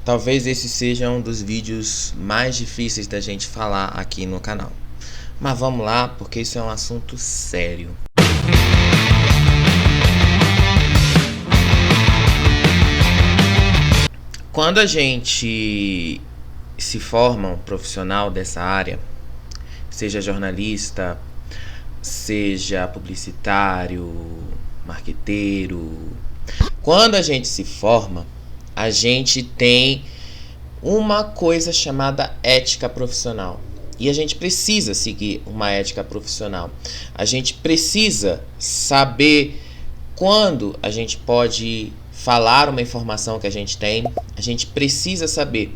Talvez esse seja um dos vídeos mais difíceis da gente falar aqui no canal. Mas vamos lá, porque isso é um assunto sério. Quando a gente se forma um profissional dessa área, seja jornalista, seja publicitário, marqueteiro, quando a gente se forma, a gente tem uma coisa chamada ética profissional. E a gente precisa seguir uma ética profissional. A gente precisa saber quando a gente pode falar uma informação que a gente tem. A gente precisa saber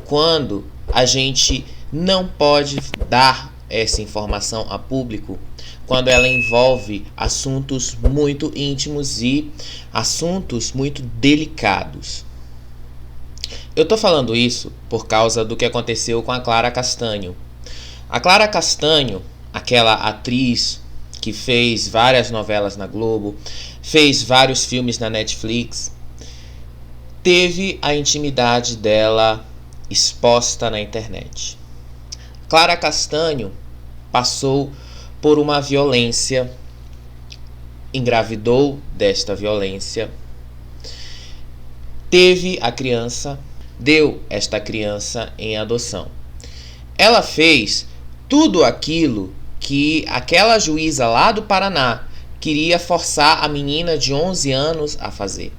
quando a gente não pode dar essa informação a público, quando ela envolve assuntos muito íntimos e assuntos muito delicados. Eu tô falando isso por causa do que aconteceu com a Clara Castanho. A Clara Castanho, aquela atriz que fez várias novelas na Globo, fez vários filmes na Netflix, teve a intimidade dela exposta na internet. Clara Castanho passou por uma violência, engravidou desta violência, teve a criança, deu esta criança em adoção. Ela fez tudo aquilo que aquela juíza lá do Paraná queria forçar a menina de 11 anos a fazer.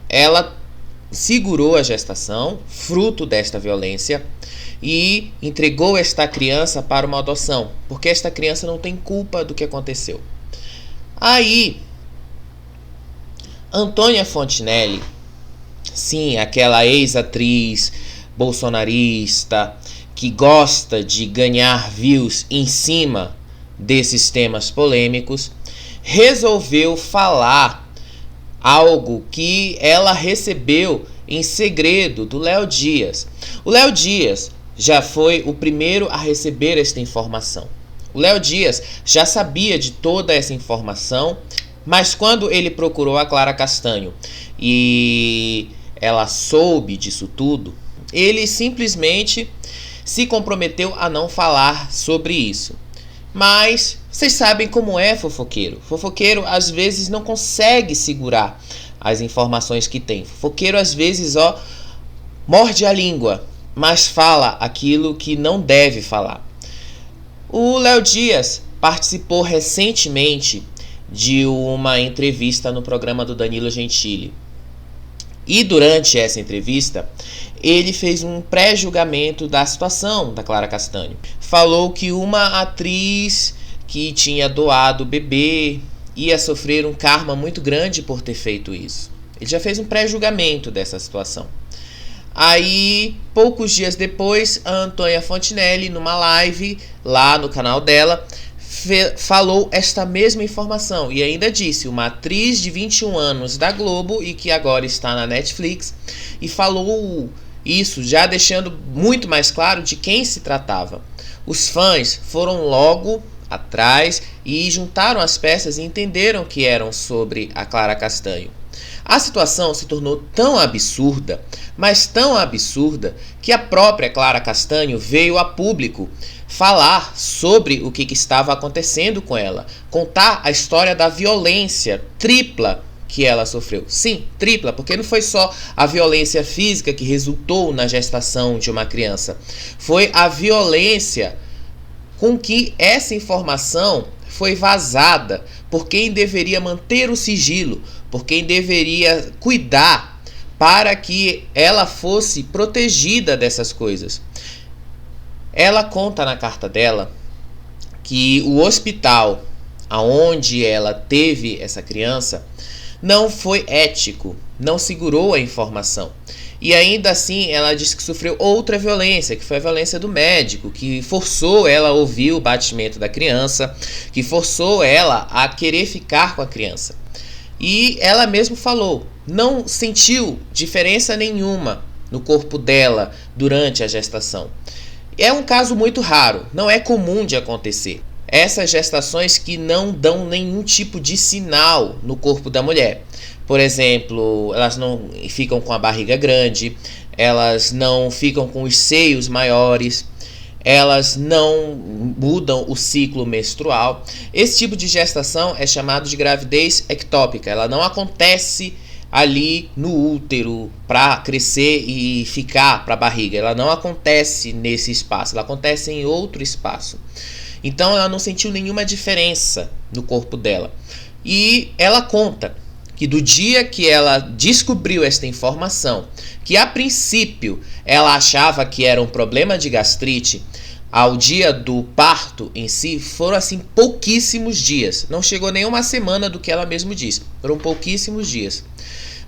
Ela segurou a gestação, fruto desta violência, e entregou esta criança para uma adoção, porque esta criança não tem culpa do que aconteceu. Aí, Antônia Fontinelli, sim, aquela ex-atriz bolsonarista que gosta de ganhar views em cima desses temas polêmicos, resolveu falar algo que ela recebeu em segredo do Léo Dias. O Léo Dias já foi o primeiro a receber esta informação. O Léo Dias já sabia de toda essa informação, mas quando ele procurou a Clara Castanho e ela soube disso tudo, ele simplesmente se comprometeu a não falar sobre isso. Mas vocês sabem como é fofoqueiro. Fofoqueiro às vezes não consegue segurar as informações que tem. Fofoqueiro às vezes morde a língua, mas fala aquilo que não deve falar. O Léo Dias participou recentemente de uma entrevista no programa do Danilo Gentili. E durante essa entrevista, ele fez um pré-julgamento da situação da Clara Castanho. Falou que uma atriz que tinha doado o bebê ia sofrer um karma muito grande por ter feito isso. Ele já fez um pré-julgamento dessa situação. Aí, poucos dias depois, a Antônia Fontinelli, numa live lá no canal dela, falou esta mesma informação e ainda disse, uma atriz de 21 anos da Globo e que agora está na Netflix, e falou isso já deixando muito mais claro de quem se tratava. Os fãs foram logo atrás e juntaram as peças e entenderam que eram sobre a Clara Castanho. A situação se tornou tão absurda, mas tão absurda, que a própria Clara Castanho veio a público falar sobre o que estava acontecendo com ela, contar a história da violência tripla que ela sofreu. Sim, tripla, porque não foi só a violência física que resultou na gestação de uma criança, foi a violência com que essa informação foi vazada por quem deveria manter o sigilo, por quem deveria cuidar para que ela fosse protegida dessas coisas. Ela conta na carta dela que o hospital aonde ela teve essa criança não foi ético, não segurou a informação. E ainda assim ela disse que sofreu outra violência, que foi a violência do médico, que forçou ela a ouvir o batimento da criança, que forçou ela a querer ficar com a criança. E ela mesma falou, não sentiu diferença nenhuma no corpo dela durante a gestação. É um caso muito raro, não é comum de acontecer. Essas gestações que não dão nenhum tipo de sinal no corpo da mulher. Por exemplo, elas não ficam com a barriga grande, elas não ficam com os seios maiores, elas não mudam o ciclo menstrual. Esse tipo de gestação é chamado de gravidez ectópica. Ela não acontece ali no útero para crescer e ficar para a barriga. Ela não acontece nesse espaço, ela acontece em outro espaço. Então ela não sentiu nenhuma diferença no corpo dela. E ela conta que do dia que ela descobriu esta informação, que a princípio ela achava que era um problema de gastrite, ao dia do parto em si, foram assim pouquíssimos dias. Não chegou nem uma semana do que ela mesma disse. Foram pouquíssimos dias.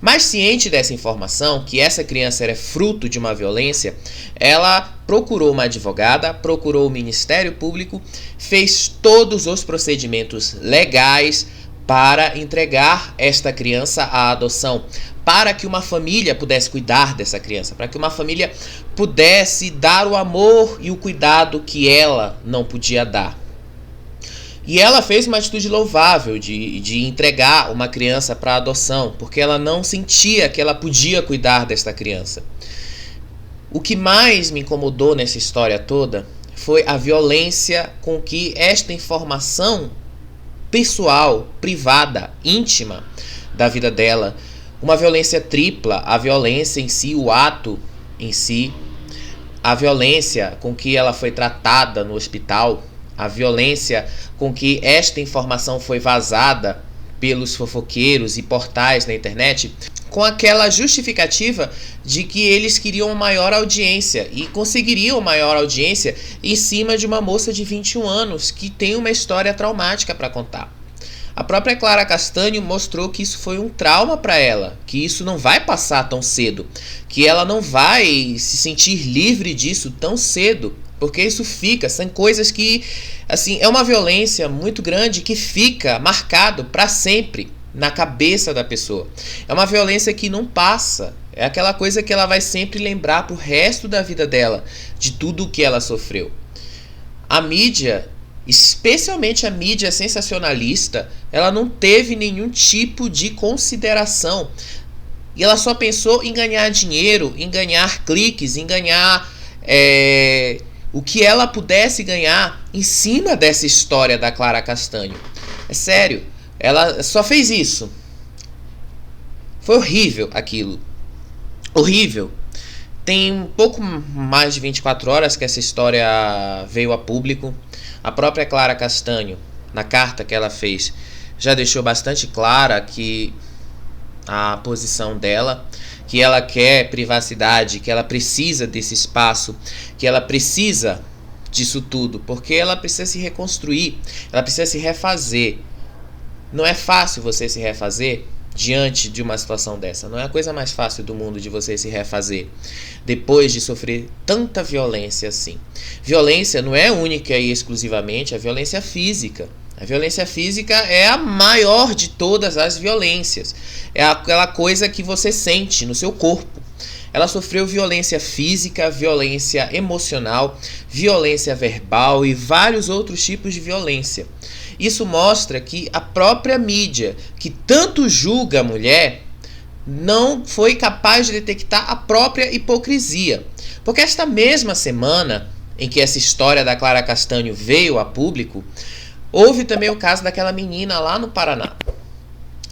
Mas ciente dessa informação, que essa criança era fruto de uma violência, ela procurou uma advogada, procurou o Ministério Público, fez todos os procedimentos legais para entregar esta criança à adoção, para que uma família pudesse cuidar dessa criança, para que uma família pudesse dar o amor e o cuidado que ela não podia dar. E ela fez uma atitude louvável de entregar uma criança para adoção, porque ela não sentia que ela podia cuidar desta criança. O que mais me incomodou nessa história toda foi a violência com que esta informação pessoal, privada, íntima da vida dela, uma violência tripla, a violência em si, o ato em si, a violência com que ela foi tratada no hospital, a violência com que esta informação foi vazada pelos fofoqueiros e portais na internet, com aquela justificativa de que eles queriam maior audiência e conseguiriam maior audiência em cima de uma moça de 21 anos que tem uma história traumática para contar. A própria Clara Castanho mostrou que isso foi um trauma para ela, que isso não vai passar tão cedo, que ela não vai se sentir livre disso tão cedo, porque isso fica, são coisas que, assim, é uma violência muito grande que fica marcado para sempre na cabeça da pessoa. É uma violência que não passa, é aquela coisa que ela vai sempre lembrar pro resto da vida dela, de tudo o que ela sofreu. A mídia, especialmente a mídia sensacionalista, ela não teve nenhum tipo de consideração. E ela só pensou em ganhar dinheiro, em ganhar cliques, em ganhar o que ela pudesse ganhar em cima dessa história da Clara Castanho. É sério, ela só fez isso. Foi horrível aquilo. Horrível. Tem um pouco mais de 24 horas que essa história veio a público. A própria Clara Castanho, na carta que ela fez, já deixou bastante clara que a posição dela, que ela quer privacidade, que ela precisa desse espaço, que ela precisa disso tudo, porque ela precisa se reconstruir, ela precisa se refazer. Não é fácil você se refazer diante de uma situação dessa. Não é a coisa mais fácil do mundo de você se refazer depois de sofrer tanta violência assim. Violência não é única e exclusivamente a violência física. A violência física é a maior de todas as violências. É aquela coisa que você sente no seu corpo. Ela sofreu violência física, violência emocional, violência verbal e vários outros tipos de violência. Isso mostra que a própria mídia, que tanto julga a mulher, não foi capaz de detectar a própria hipocrisia. Porque esta mesma semana em que essa história da Clara Castanho veio a público, houve também o caso daquela menina lá no Paraná.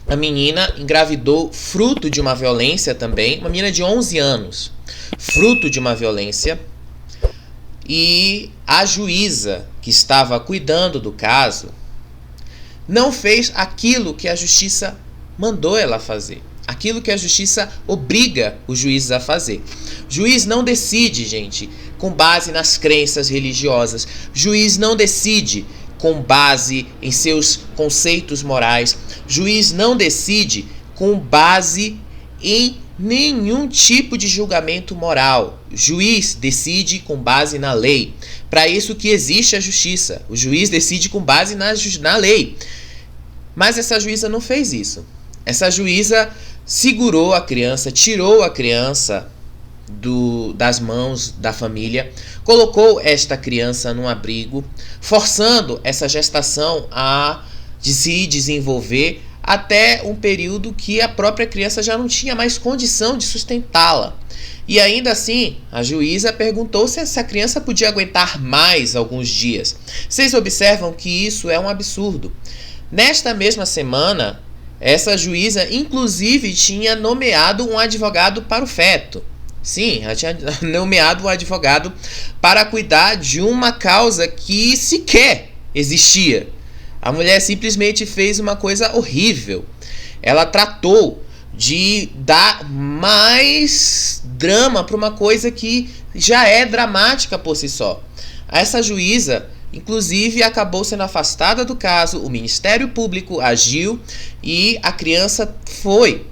A menina engravidou fruto de uma violência também, uma menina de 11 anos, fruto de uma violência, e a juíza que estava cuidando do caso não fez aquilo que a justiça mandou ela fazer, aquilo que a justiça obriga os juízes a fazer. O juiz não decide, gente, com base nas crenças religiosas. O juiz não decide com base em seus conceitos morais. O juiz não decide com base em nenhum tipo de julgamento moral. O juiz decide com base na lei. Para isso que existe a justiça. O juiz decide com base na lei. Mas essa juíza não fez isso. Essa juíza segurou a criança, tirou a criança das mãos da família, colocou esta criança num abrigo, forçando essa gestação a se desenvolver até um período que a própria criança já não tinha mais condição de sustentá-la. E ainda assim, a juíza perguntou se essa criança podia aguentar mais alguns dias. Vocês observam que isso é um absurdo. Nesta mesma semana, essa juíza inclusive tinha nomeado um advogado para o feto. Sim, ela tinha nomeado um advogado para cuidar de uma causa que sequer existia. A mulher simplesmente fez uma coisa horrível. Ela tratou de dar mais drama para uma coisa que já é dramática por si só. Essa juíza, inclusive, acabou sendo afastada do caso, o Ministério Público agiu e a criança foi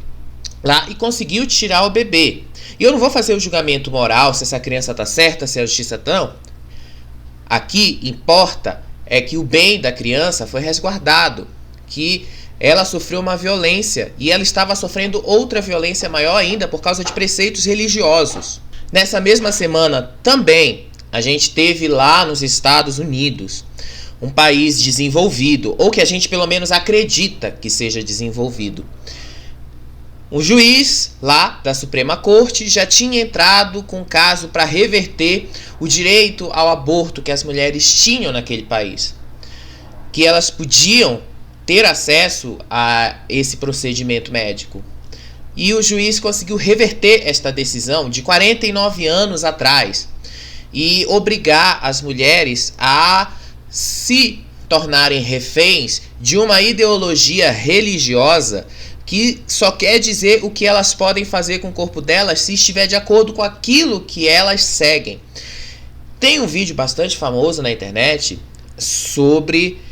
lá e conseguiu tirar o bebê. E eu não vou fazer o julgamento moral se essa criança está certa, se a justiça está. Aqui importa é que o bem da criança foi resguardado, que ela sofreu uma violência e ela estava sofrendo outra violência maior ainda por causa de preceitos religiosos. Nessa mesma semana também a gente teve lá nos Estados Unidos um país desenvolvido, ou que a gente pelo menos acredita que seja desenvolvido. Um juiz lá da Suprema Corte já tinha entrado com um caso para reverter o direito ao aborto que as mulheres tinham naquele país, que elas podiam ter acesso a esse procedimento médico. E o juiz conseguiu reverter esta decisão de 49 anos atrás e obrigar as mulheres a se tornarem reféns de uma ideologia religiosa que só quer dizer o que elas podem fazer com o corpo delas se estiver de acordo com aquilo que elas seguem. Tem um vídeo bastante famoso na internet sobre...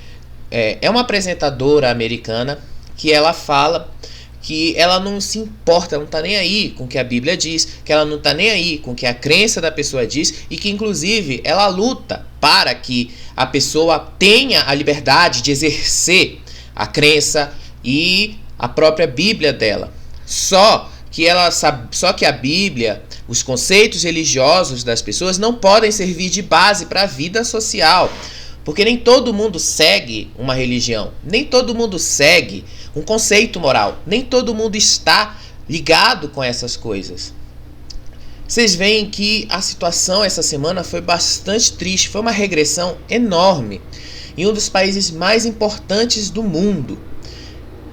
É uma apresentadora americana que ela fala que ela não se importa, ela não está nem aí com o que a Bíblia diz, que ela não está nem aí com o que a crença da pessoa diz e que inclusive ela luta para que a pessoa tenha a liberdade de exercer a crença e a própria Bíblia dela. Só que a Bíblia, os conceitos religiosos das pessoas não podem servir de base para a vida social. Porque nem todo mundo segue uma religião, nem todo mundo segue um conceito moral, nem todo mundo está ligado com essas coisas. Vocês veem que a situação essa semana foi bastante triste, foi uma regressão enorme em um dos países mais importantes do mundo.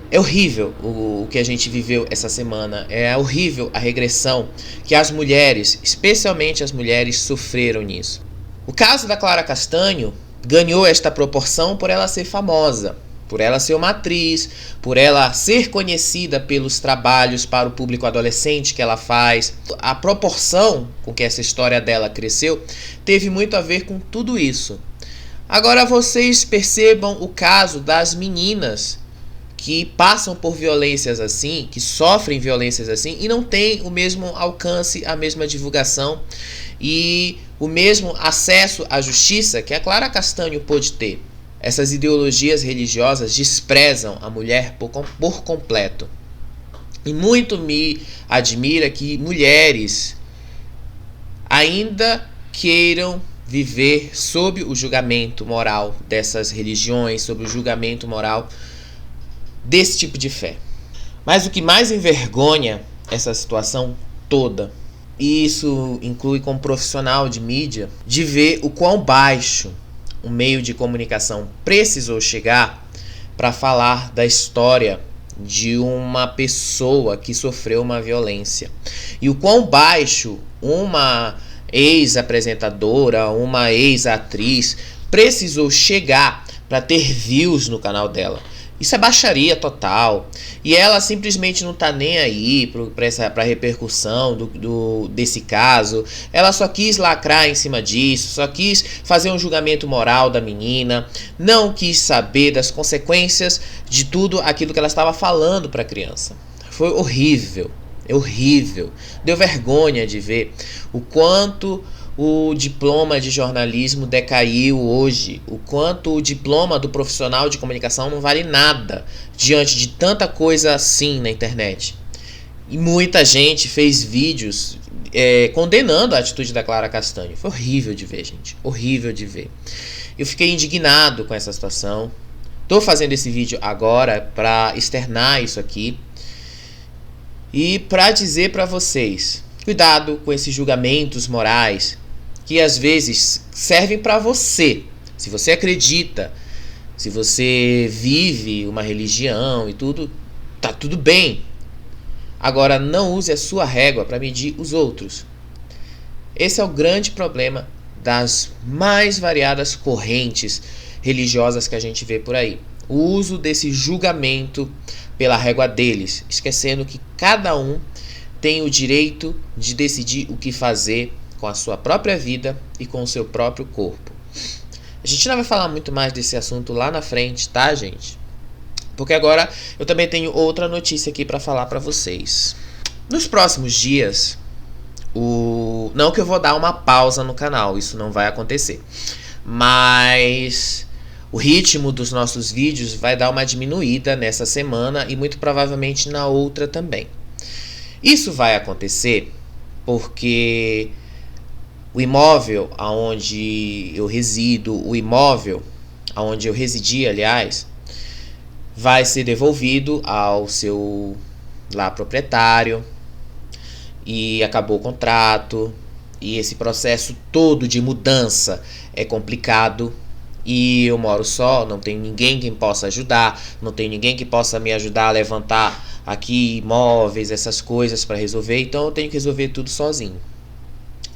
É horrível o que a gente viveu essa semana, é horrível a regressão que as mulheres, especialmente as mulheres, sofreram nisso. O caso da Clara Castanho ganhou esta proporção por ela ser famosa, por ela ser uma atriz, por ela ser conhecida pelos trabalhos para o público adolescente que ela faz. A proporção com que essa história dela cresceu teve muito a ver com tudo isso. Agora vocês percebam o caso das meninas que passam por violências assim, que sofrem violências assim e não têm o mesmo alcance, a mesma divulgação e o mesmo acesso à justiça que a Clara Castanho pôde ter. Essas ideologias religiosas desprezam a mulher por completo. E muito me admira que mulheres ainda queiram viver sob o julgamento moral dessas religiões, sob o julgamento moral desse tipo de fé. Mas o que mais envergonha essa situação toda, e isso inclui como profissional de mídia, de ver o quão baixo o meio de comunicação precisou chegar para falar da história de uma pessoa que sofreu uma violência. E o quão baixo uma ex-apresentadora, uma ex-atriz precisou chegar para ter views no canal dela. Isso é baixaria total. E ela simplesmente não está nem aí para a repercussão desse caso. Ela só quis lacrar em cima disso, só quis fazer um julgamento moral da menina, não quis saber das consequências de tudo aquilo que ela estava falando para a criança. Foi horrível, horrível. Deu vergonha de ver o quanto o diploma de jornalismo decaiu hoje, o quanto o diploma do profissional de comunicação não vale nada diante de tanta coisa assim na internet. E muita gente fez vídeos condenando a atitude da Clara Castanho. Foi horrível de ver, gente, horrível de ver. Eu fiquei indignado com essa situação, Tô fazendo esse vídeo agora para externar isso aqui e para dizer para vocês, cuidado com esses julgamentos morais que às vezes servem para você. Se você acredita, se você vive uma religião e tudo, tá tudo bem. Agora não use a sua régua para medir os outros. Esse é o grande problema das mais variadas correntes religiosas que a gente vê por aí. O uso desse julgamento pela régua deles, esquecendo que cada um tem o direito de decidir o que fazer com a sua própria vida e com o seu próprio corpo. A gente não vai falar muito mais desse assunto lá na frente, tá, gente? Porque agora eu também tenho outra notícia aqui para falar para vocês. Nos próximos dias, não que eu vou dar uma pausa no canal, isso não vai acontecer. Mas o ritmo dos nossos vídeos vai dar uma diminuída nessa semana e muito provavelmente na outra também. Isso vai acontecer porque o imóvel onde eu resido, o imóvel onde eu residi, aliás, vai ser devolvido ao seu lá proprietário e acabou o contrato. E esse processo todo de mudança é complicado e eu moro só, não tenho ninguém que possa ajudar, não tenho ninguém que possa me ajudar a levantar aqui imóveis, essas coisas para resolver, então eu tenho que resolver tudo sozinho.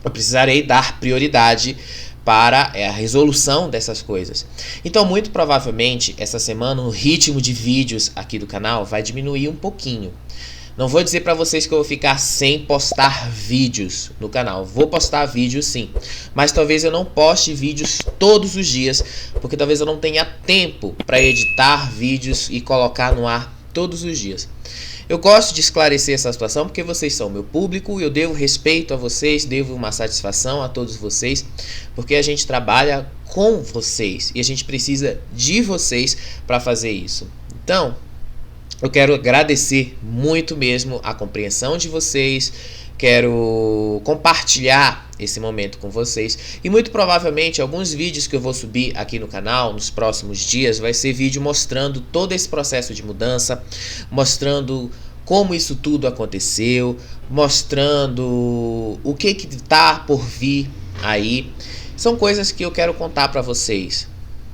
Eu precisarei dar prioridade para a resolução dessas coisas. Então, muito provavelmente, essa semana o ritmo de vídeos aqui do canal vai diminuir um pouquinho. Não vou dizer para vocês que eu vou ficar sem postar vídeos no canal. Vou postar vídeos sim, mas talvez eu não poste vídeos todos os dias, porque talvez eu não tenha tempo para editar vídeos e colocar no ar todos os dias. Eu gosto de esclarecer essa situação porque vocês são meu público e eu devo respeito a vocês, devo uma satisfação a todos vocês, porque a gente trabalha com vocês e a gente precisa de vocês para fazer isso. Então, eu quero agradecer muito mesmo a compreensão de vocês, quero compartilhar esse momento com vocês e muito provavelmente alguns vídeos que eu vou subir aqui no canal nos próximos dias vai ser vídeo mostrando todo esse processo de mudança, mostrando como isso tudo aconteceu, mostrando o que está por vir aí. São coisas que eu quero contar para vocês,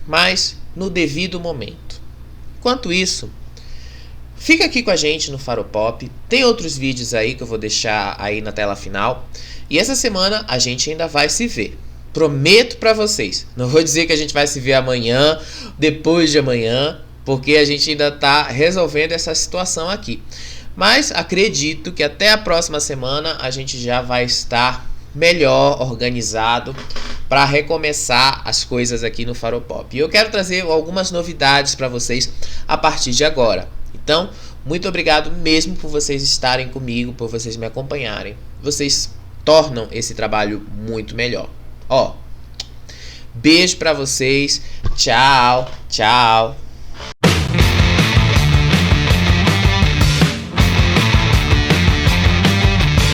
mas no devido momento. Enquanto isso, fica aqui com a gente no Faropop, tem outros vídeos aí que eu vou deixar aí na tela final. E essa semana a gente ainda vai se ver. Prometo pra vocês. Não vou dizer que a gente vai se ver amanhã, depois de amanhã, porque a gente ainda tá resolvendo essa situação aqui. Mas acredito que até a próxima semana a gente já vai estar melhor organizado para recomeçar as coisas aqui no Faropop. E eu quero trazer algumas novidades para vocês a partir de agora. Então, muito obrigado mesmo por vocês estarem comigo, por vocês me acompanharem. Vocês tornam esse trabalho muito melhor. Ó, beijo pra vocês. Tchau, tchau.